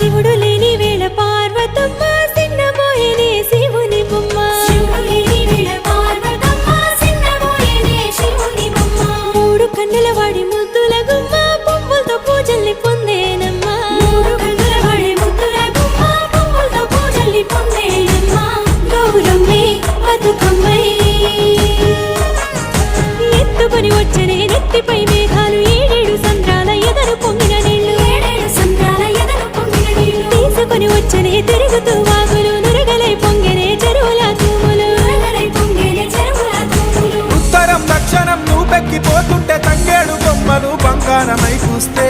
శివుడు లేని వేళ పార్వతమ్మ సిన్నబోయేనే శివుని బొమ్మ మూడు కన్నుల వాడి ముద్దుల గుమ్మ పువ్వులతో పూజల్ని పొందేనమ్మా గౌరమ్మే బతుకమ్మై ఎత్తుకొని వచ్చనే నెత్తిపై మేఘాలు ఏడేడు సంద్రాల ఎదరు పొంగిన నీళ్లు తీసుకొని వచ్చనే తిరుగుతూ వాగులు నురగలై పొంగెనే చెరువుల తూములు ఉత్తరం దక్షిణం నువ్వెక్కిపోతుంటే తంగేడు బొమ్మలు బంగారమై చూస్తే